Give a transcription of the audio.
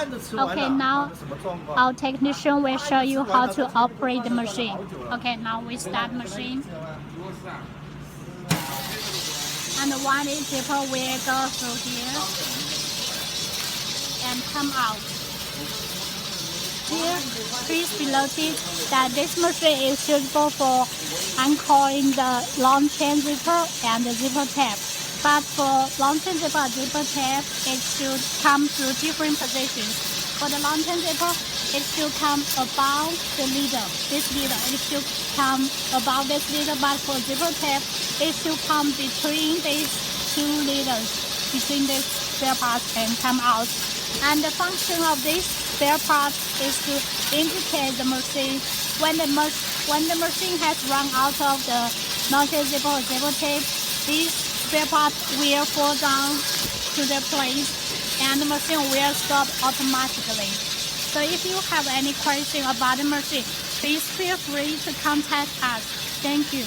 Okay, now our technician will show you how to operate the machine. Okay, now we start machine. And one zipper will go through here and come out. Here, please be noted that this machine is suitable for uncoiling the long chain zipper and the zipper tab. But for long chain zipper and zipper tab, it should come through different positions. For the long chain zipper, it should come above the leader. This leader, it should come above this leader, but for zipper tab, it should come between these two leaders, between these spare parts and come out. And the function of this spare part is to indicate the machine when the machine has run out of the long-chain zipper or zipper tape. These spare parts will fall down to their place and the machine will stop automatically. So if you have any question about the machine, please feel free to contact us. Thank you.